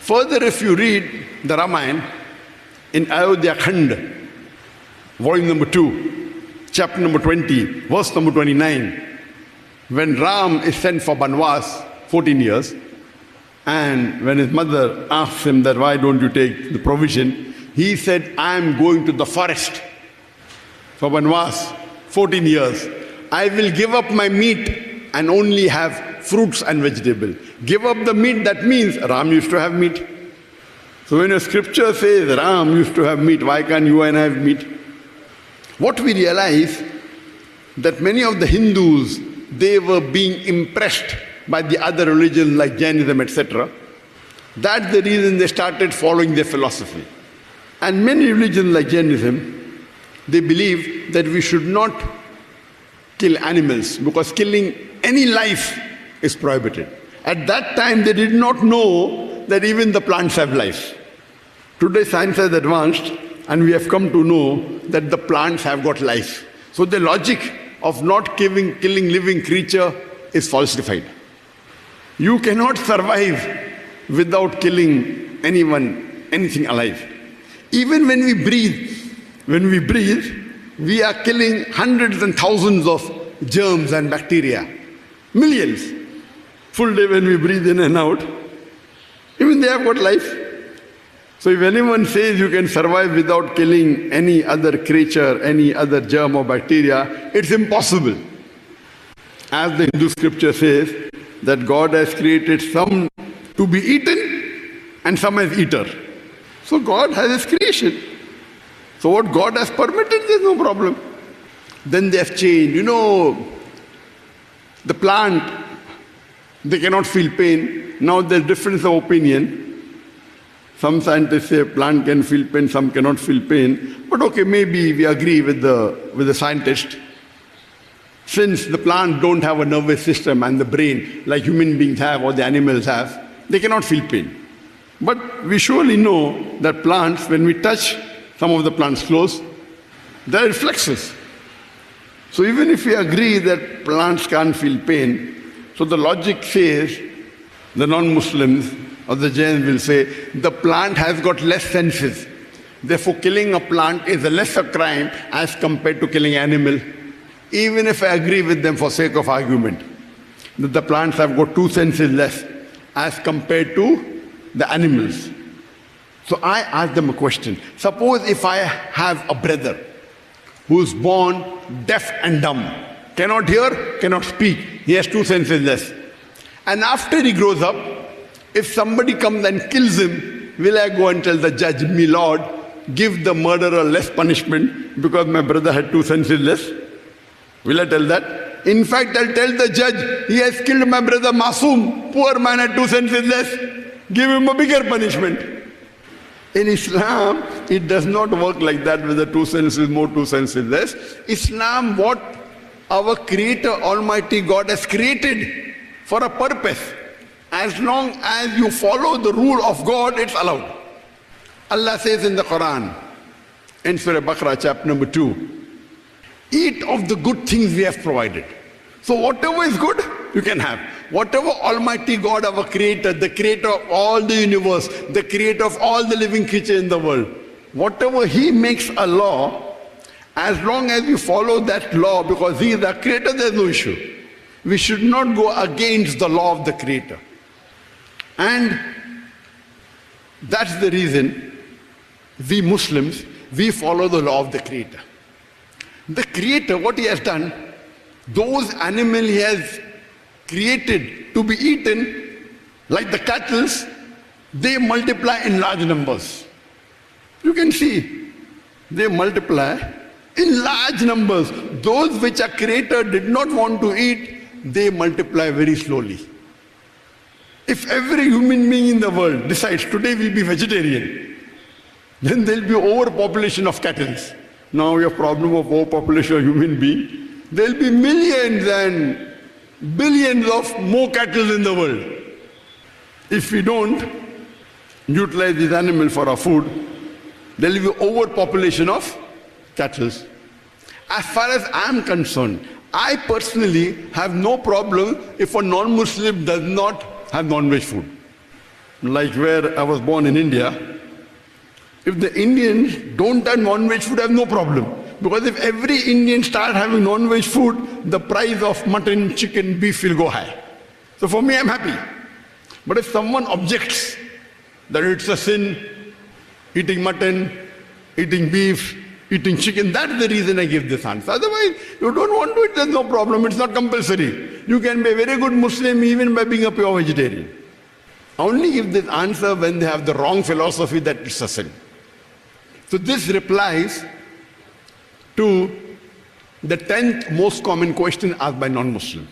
Further, if you read the Ramayana in Ayodhya Khand, volume number 2, chapter number 20, verse number 29, when Ram is sent for Banvas, 14 years, and when his mother asks him that why don't you take the provision, he said, I am going to the forest for Banvas, 14 years. I will give up my meat and only have fruits and vegetable. Give up the meat, that means Ram used to have meat. So when a scripture says Ram used to have meat, why can't you and I have meat? What we realize that many of the Hindus, they were being impressed by the other religions like Jainism, etc. That's the reason they started following their philosophy. And many religions like Jainism, they believe that we should not kill animals because killing any life is prohibited. At that time, they did not know that even the plants have life. Today, science has advanced and we have come to know that the plants have got life. So the logic of not killing living creature is falsified. You cannot survive without killing anything alive. Even when we breathe, we are killing hundreds and thousands of germs and bacteria. Millions. Full day when we breathe in and out, even they have got life. So if anyone says you can survive without killing any other creature, any other germ or bacteria, it's impossible. As the Hindu scripture says, that God has created some to be eaten and some as eater. So God has His creation. So what God has permitted, there's no problem. Then they have changed. You know, the plant, they cannot feel pain. Now there's difference of opinion. Some scientists say plant can feel pain, some cannot feel pain. But okay, maybe we agree with the scientist. Since the plants don't have a nervous system and the brain like human beings have or the animals have, they cannot feel pain. But we surely know that plants, when we touch some of the plants close, there are reflexes. So even if we agree that plants can't feel pain, so the logic says, the non-Muslims or the Jains will say, the plant has got less senses. Therefore killing a plant is a lesser crime as compared to killing an animal. Even if I agree with them for sake of argument, that the plants have got 2 senses less as compared to the animals. So I ask them a question. Suppose if I have a brother who is born deaf and dumb, cannot hear, cannot speak, he has 2 senses less. And after he grows up, if somebody comes and kills him, will I go and tell the judge, "My Lord, give the murderer less punishment because my brother had 2 senses less"? Will I tell that? In fact, I'll tell the judge, he has killed my brother Masoom, poor man had 2 senses less, give him a bigger punishment. In Islam, it does not work like that with the 2 senses more, 2 senses less. Islam, what our Creator Almighty God has created for a purpose. As long as you follow the rule of God, it's allowed. Allah says in the Quran, in Surah Baqarah, chapter number 2, eat of the good things we have provided. So whatever is good, you can have. Whatever Almighty God, our Creator, the Creator of all the universe, the Creator of all the living creatures in the world, whatever He makes a law, as long as you follow that law, because He is the Creator, there's no issue. We should not go against the law of the Creator. And that's the reason we Muslims, we follow the law of the Creator. The Creator, what He has done, those animals He has created to be eaten, like the cattle, they multiply in large numbers. You can see, they multiply in large numbers. Those which our Creator did not want to eat, they multiply very slowly. If every human being in the world decides today we'll be vegetarian, then there'll be overpopulation of cattle. Now we have problem of overpopulation of human being. There'll be millions and billions of more cattle in the world. If we don't utilize these animals for our food, there'll be overpopulation of cattle. As far as I'm concerned, I personally have no problem if a non-Muslim does not have non-veg food. like where I was born in India, if the Indians don't have non-veg food, I have no problem. Because if every Indian start having non-veg food, the price of mutton, chicken, beef will go high. So for me, I'm happy. But if someone objects that it's a sin, eating mutton, eating beef, eating chicken, that's the reason I give this answer. Otherwise, you don't want to eat, there's no problem. It's not compulsory. You can be a very good Muslim even by being a pure vegetarian. Only give this answer when they have the wrong philosophy that it's a sin. So this replies to the 10th most common question asked by non-Muslims.